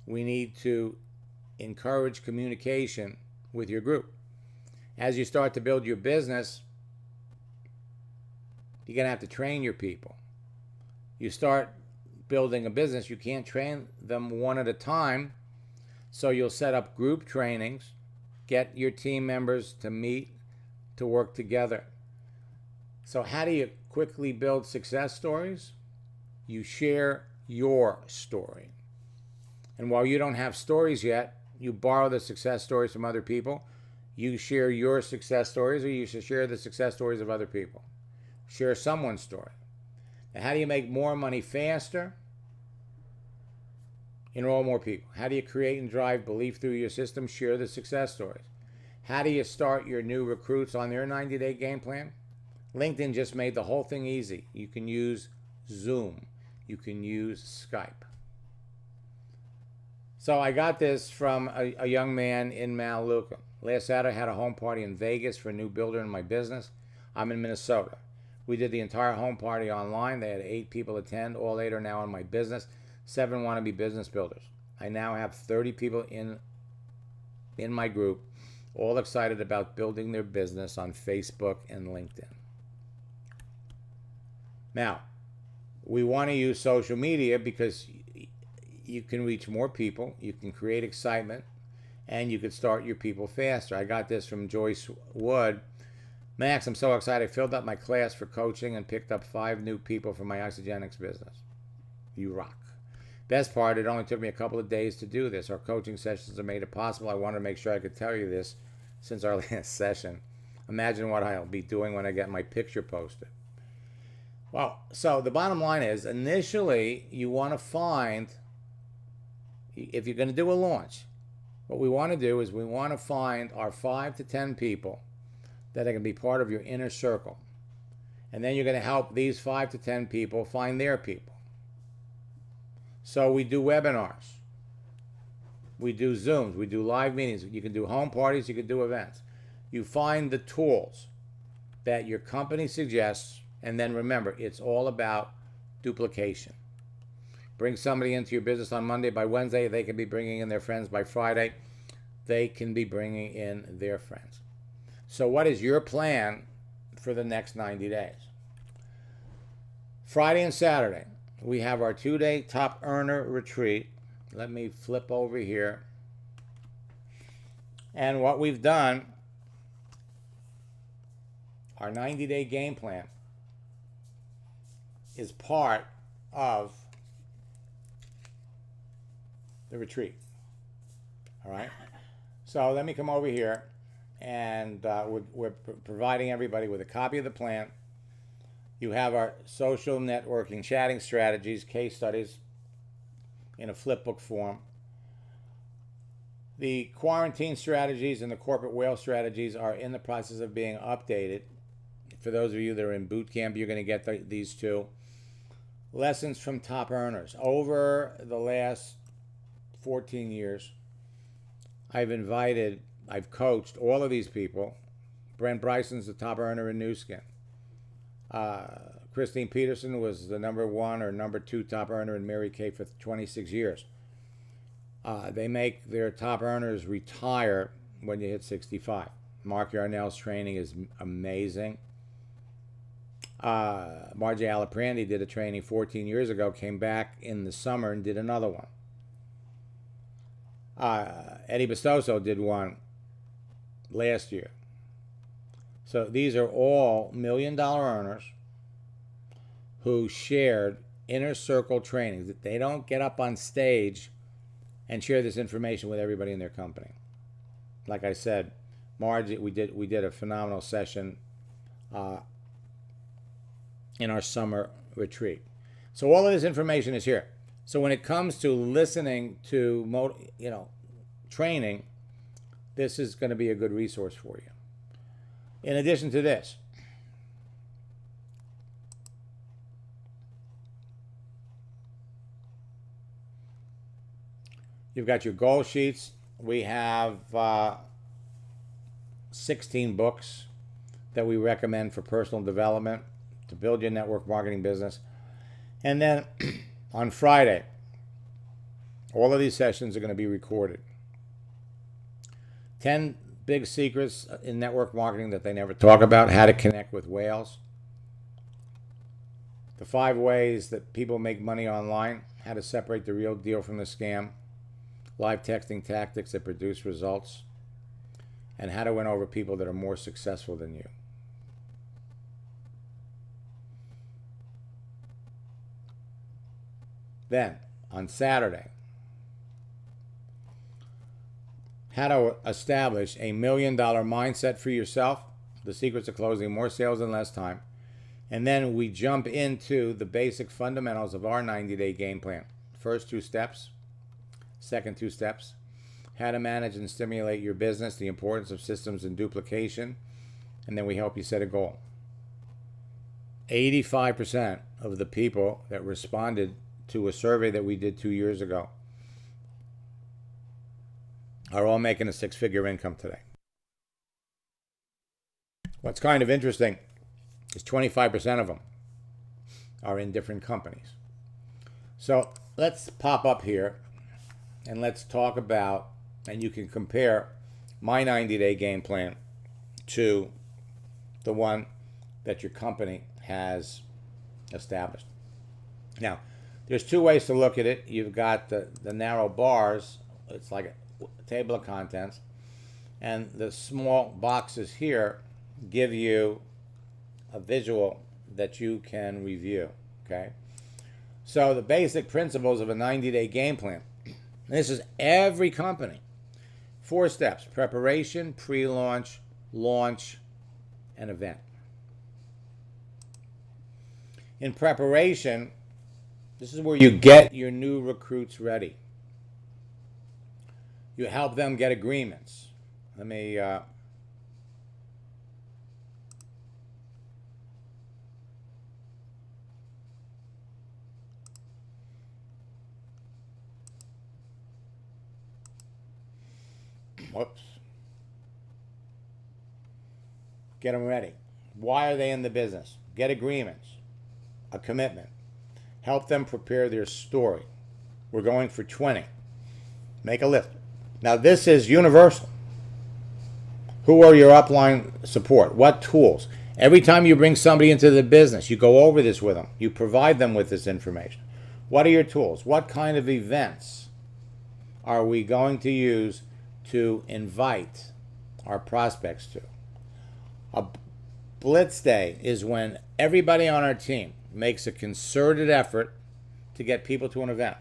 we need to encourage communication with your group. As you start to build your business, you're going to have to train your people. You start building a business, you can't train them one at a time, so you'll set up group trainings, get your team members to meet, to work together. So how do you quickly build success stories? You share your story. And while you don't have stories yet, you borrow the success stories from other people. You share your success stories, or you should share the success stories of other people. Share someone's story. Now, how do you make more money faster? Enroll more people. How do you create and drive belief through your system? Share the success stories. How do you start your new recruits on their 90-day game plan? LinkedIn just made the whole thing easy. You can use Zoom. You can use Skype. So I got this from a young man in Melaleuca. Last Saturday I had a home party in Vegas for a new builder in my business. I'm in Minnesota. We did the entire home party online. They had 8 people attend. All 8 are now in my business. 7 want to be business builders. I now have 30 people in my group, all excited about building their business on Facebook and LinkedIn. Now, we want to use social media because you can reach more people, you can create excitement, and you could start your people faster. I got this from Joyce Wood. Max, I'm so excited. I filled up my class for coaching and picked up 5 new people for my Isagenix business. You rock. Best part, it only took me a couple of days to do this. Our coaching sessions have made it possible. I wanted to make sure I could tell you this since our last session. Imagine what I'll be doing when I get my picture posted. Well, so the bottom line is, initially, you want to find, if you're going to do a launch, what we want to do is we want to find our 5 to 10 people that are going to be part of your inner circle. And then you're going to help these 5 to 10 people find their people. So we do webinars. We do Zooms. We do live meetings. You can do home parties. You can do events. You find the tools that your company suggests. And then remember, it's all about duplication. Bring somebody into your business on Monday. By Wednesday, they can be bringing in their friends. By Friday, they can be bringing in their friends. So what is your plan for the next 90 days? Friday and Saturday, we have our 2-day top earner retreat. Let me flip over here. And what we've done, our 90-day game plan is part of the retreat. All right? So let me come over here, and we're providing everybody with a copy of the plan. You have our social networking chatting strategies, case studies in a flipbook form. The quarantine strategies and the corporate whale strategies are in the process of being updated. For those of you that are in boot camp, you're going to get these two. Lessons from top earners. Over the last 14 years, I've coached all of these people. Brent Bryson's the top earner in New Skin. Christine Peterson was the number 1 or number 2 top earner in Mary Kay for 26 years. They make their top earners retire when you hit 65. Mark Yarnell's training is amazing. Margie Aliprandi did a training 14 years ago, came back in the summer and did another one. Eddie Bastoso did one last year. So these are all $1 million earners who shared inner circle training. They don't get up on stage and share this information with everybody in their company. Like I said, Margie, we did a phenomenal session in our summer retreat. So all of this information is here. So when it comes to listening to training, this is going to be a good resource for you. In addition to this, you've got your goal sheets. We have 16 books that we recommend for personal development to build your network marketing business. And then on Friday, all of these sessions are going to be recorded. 10 big secrets in network marketing that they never talk about, how to connect with whales. The 5 ways that people make money online, how to separate the real deal from the scam. Live texting tactics that produce results. And how to win over people that are more successful than you. Then, on Saturday, how to establish a $1 million mindset for yourself, the secrets of closing more sales in less time. And then we jump into the basic fundamentals of our 90-day game plan. First 2 steps, second 2 steps, how to manage and stimulate your business, the importance of systems and duplication, and then we help you set a goal. 85% of the people that responded to a survey that we did 2 years ago are all making a 6-figure income today. What's kind of interesting is 25% of them are in different companies. So let's pop up here and let's talk about, and you can compare my 90-day game plan to the one that your company has established. Now, there's 2 ways to look at it. You've got the narrow bars. It's like table of contents, and the small boxes here give you a visual that you can review. Okay, so the basic principles of a 90-day game plan. This is every company. 4 steps: preparation, pre-launch, launch, and event. In preparation, this is where you get your new recruits ready. You help them get agreements. Let me whoops. Get them ready. Why are they in the business? Get agreements, a commitment. Help them prepare their story. We're going for 20. Make a list. Now this is universal. Who are your upline support? What tools? Every time you bring somebody into the business, you go over this with them. You provide them with this information. What are your tools? What kind of events are we going to use to invite our prospects to? A blitz day is when everybody on our team makes a concerted effort to get people to an event.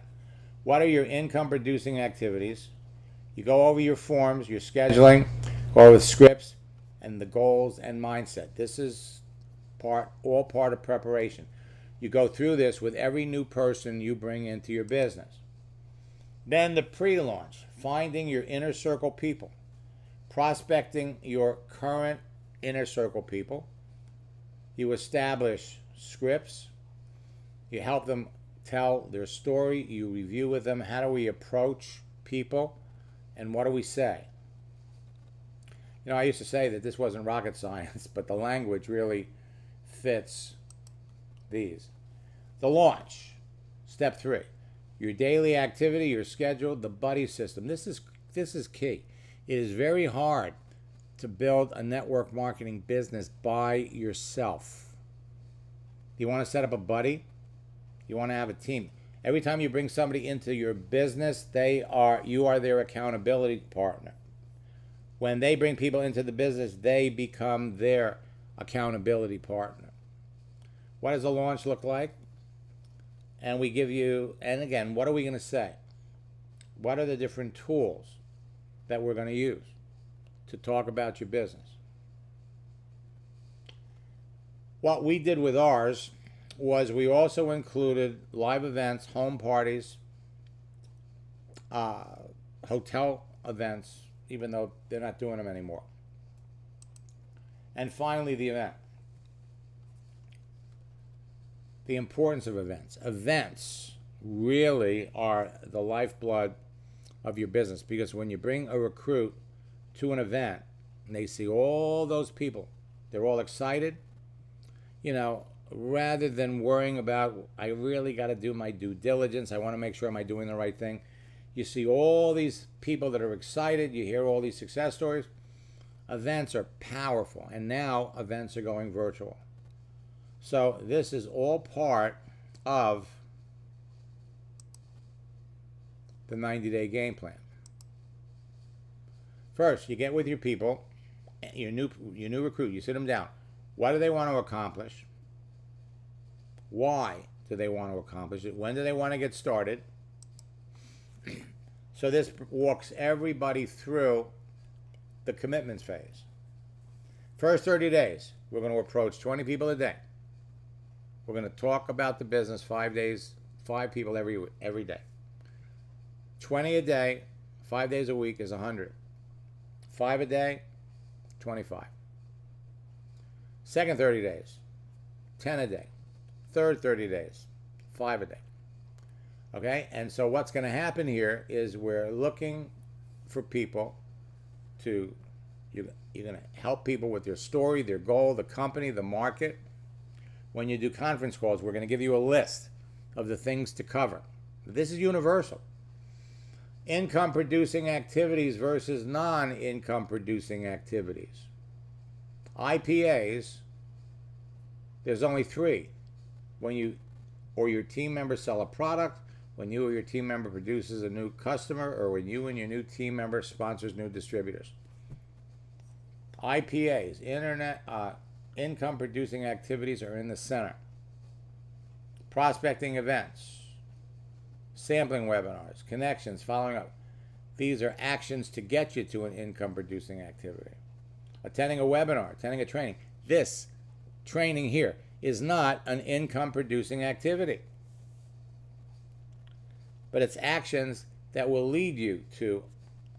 What are your income producing activities? You go over your forms, your scheduling, go over the scripts and the goals and mindset. This is all part of preparation. You go through this with every new person you bring into your business. Then the pre-launch, finding your inner circle people, prospecting your current inner circle people. You establish scripts. You help them tell their story. You review with them, how do we approach people and what do we say? You know, I used to say that this wasn't rocket science, but the language really fits these. The launch, step 3. Your daily activity, your schedule, the buddy system. This is key. It is very hard to build a network marketing business by yourself. You want to set up a buddy? You want to have a team. Every time you bring somebody into your business, you are their accountability partner. When they bring people into the business, they become their accountability partner. What does a launch look like? And we give you, and again, what are we going to say? What are the different tools that we're going to use to talk about your business? What we did with ours was we also included live events, home parties, hotel events, even though they're not doing them anymore. And finally, the event. The importance of events. Events really are the lifeblood of your business, because when you bring a recruit to an event and they see all those people, they're all excited, you know, rather than worrying about, I really got to do my due diligence, I want to make sure am I doing the right thing. You see all these people that are excited, you hear all these success stories. Events are powerful, and now events are going virtual. So this is all part of the 90-day game plan. First, you get with your people, your new recruit, you sit them down. What do they want to accomplish? Why do they want to accomplish it? When do they want to get started? So this walks everybody through the commitments phase. First 30 days, we're going to approach 20 people a day. We're going to talk about the business 5 days, 5 people every day. 20 a day, 5 days a week is 100. 5 a day, 25. Second 30 days, 10 a day. Third 30 days, 5 a day. Okay, and so what's going to happen here is we're looking for people to, you're going to help people with their story, their goal, the company, the market. When you do conference calls, we're going to give you a list of the things to cover. This is universal. Income producing activities versus non-income producing activities. IPAs, there's only 3. When you or your team members sell a product, when you or your team member produces a new customer, or when you and your new team member sponsors new distributors. IPAs, income producing activities, are in the center. Prospecting events, sampling webinars, connections, following up. These are actions to get you to an income producing activity. Attending a webinar, attending a training. This training here is not an income producing activity, but it's actions that will lead you to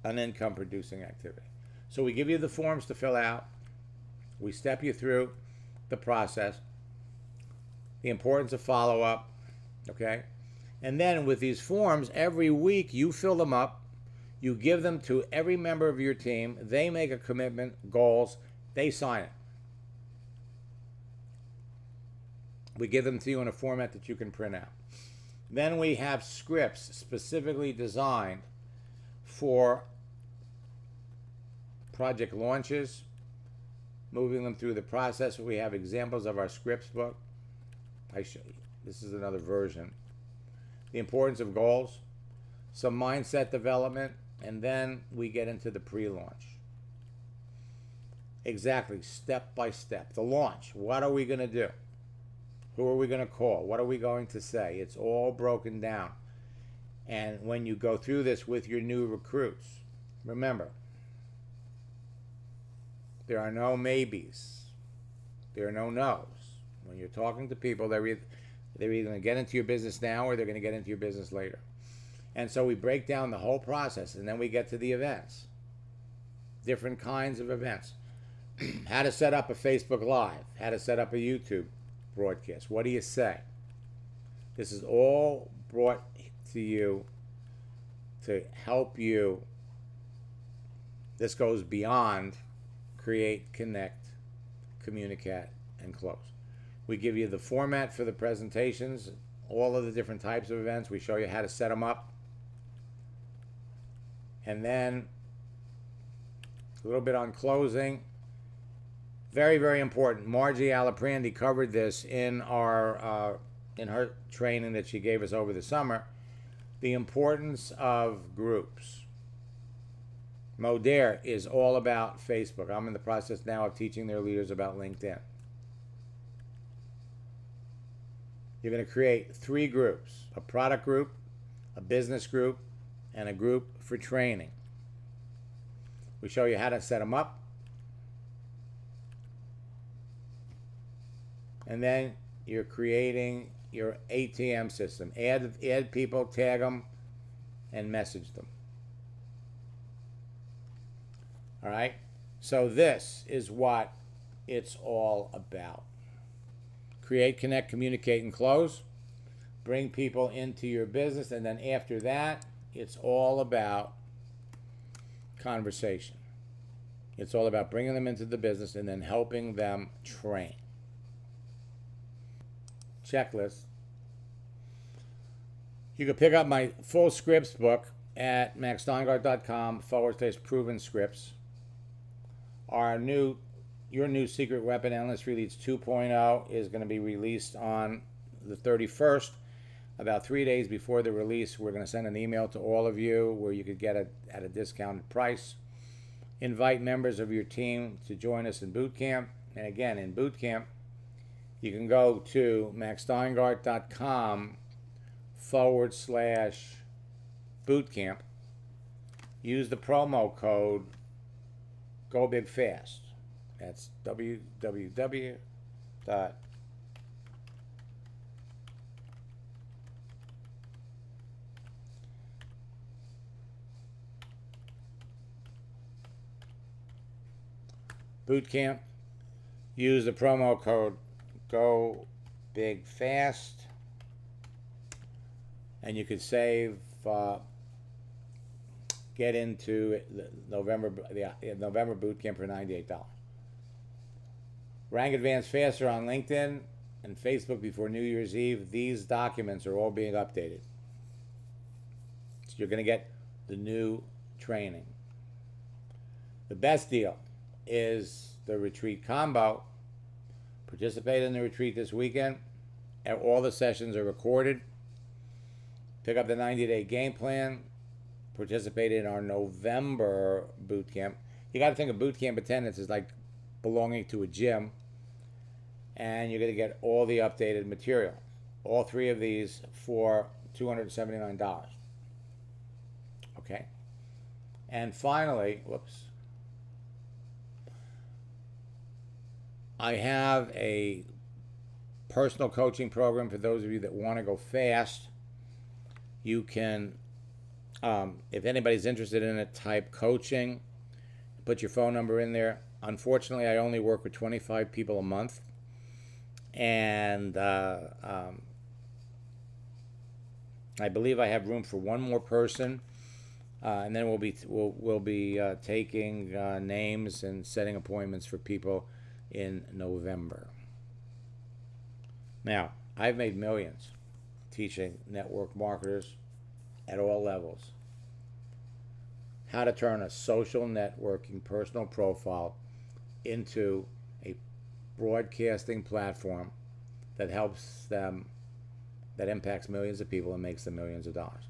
an income producing activity. So we give you the forms to fill out. We step you through the process, the importance of follow-up, okay? And then with these forms, every week you fill them up, you give them to every member of your team, they make a commitment, goals, they sign it. We give them to you in a format that you can print out. Then we have scripts specifically designed for project launches, moving them through the process. We have examples of our scripts book. This is another version. The importance of goals, some mindset development, and then we get into the pre-launch. Exactly, step by step. The launch, what are we going to do? Who are we going to call? What are we going to say? It's all broken down. And when you go through this with your new recruits, remember, there are no maybes. There are no no's. When you're talking to people, they're either going to get into your business now or they're going to get into your business later. And so we break down the whole process, and then we get to the events. Different kinds of events. How to set up a Facebook Live. How to set up a YouTube broadcast. What do you say? This is all brought to you to help you. This goes beyond create, connect, communicate, and close. We give you the format for the presentations, all of the different types of events. We show you how to set them up. And then a little bit on closing. Very, very important. Margie Alaprandi covered this in her training that she gave us over the summer. The importance of groups. Modere is all about Facebook. I'm in the process now of teaching their leaders about LinkedIn. You're going to create 3 groups: a product group, a business group, and a group for training. We show you how to set them up. And then you're creating your ATM system. Add people, tag them, and message them. All right? So this is what it's all about. Create, connect, communicate, and close. Bring people into your business. And then after that, it's all about conversation. It's all about bringing them into the business and then helping them train. Checklist. You can pick up my full scripts book at maxsteingart.com/proven scripts. Your new secret weapon, Endless Free Leads 2.0, is going to be released on the 31st. About 3 days before the release, we're going to send an email to all of you where you could get it at a discounted price. Invite members of your team to join us in boot camp. And again, in boot camp, you can go to maxsteingart.com/bootcamp. Use the promo code Go Big Fast. That's www. Bootcamp. Use the promo code Go Big Fast, and you could save. Get into the November boot camp for $98. Rank advance faster on LinkedIn and Facebook before New Year's Eve. These documents are all being updated. So you're going to get the new training. The best deal is the retreat combo. Participate in the retreat this weekend. All the sessions are recorded. Pick up the 90-day game plan. Participate in our November boot camp. You got to think of boot camp attendance as like belonging to a gym, and you're going to get all the updated material. All three of these for $279. Okay? And finally, whoops. I have a personal coaching program for those of you that want to go fast. You can, if anybody's interested in it, type coaching, put your phone number in there. Unfortunately, I only work with 25 people a month, and I believe I have room for one more person, and then we'll be taking names and setting appointments for people in November. Now, I've made millions teaching network marketers at all levels how to turn a social networking personal profile into a broadcasting platform that helps them, that impacts millions of people and makes them millions of dollars.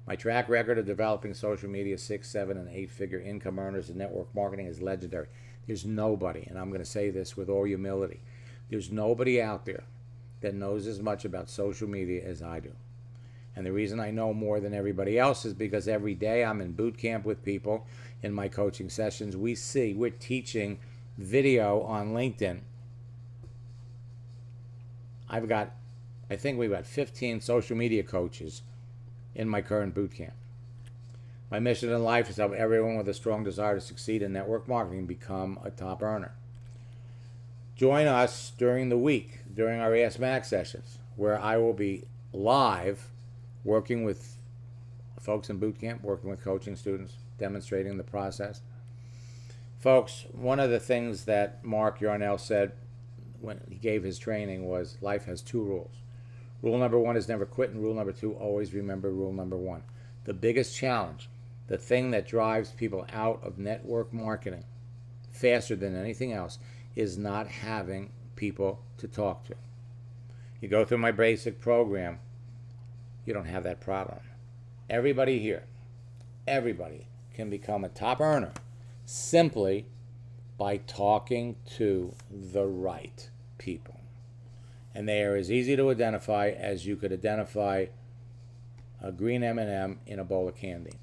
My track record of developing social media 6, 7, and 8-figure income earners in network marketing is legendary. There's nobody, and I'm going to say this with all humility, there's nobody out there that knows as much about social media as I do. And the reason I know more than everybody else is because every day I'm in boot camp with people in my coaching sessions. We're teaching video on LinkedIn. I think we've got 15 social media coaches in my current boot camp. My mission in life is to help everyone with a strong desire to succeed in network marketing become a top earner. Join us during the week, during our Ask Max sessions, where I will be live working with folks in boot camp, working with coaching students, demonstrating the process. Folks, one of the things that Mark Yarnell said when he gave his training was life has 2 rules. Rule number 1 is never quit, and rule number 2, always remember rule number 1. The biggest challenge, the thing that drives people out of network marketing faster than anything else, is not having people to talk to. You go through my basic program, you don't have that problem. Everybody here, everybody can become a top earner simply by talking to the right people. And they are as easy to identify as you could identify a green M&M in a bowl of candy.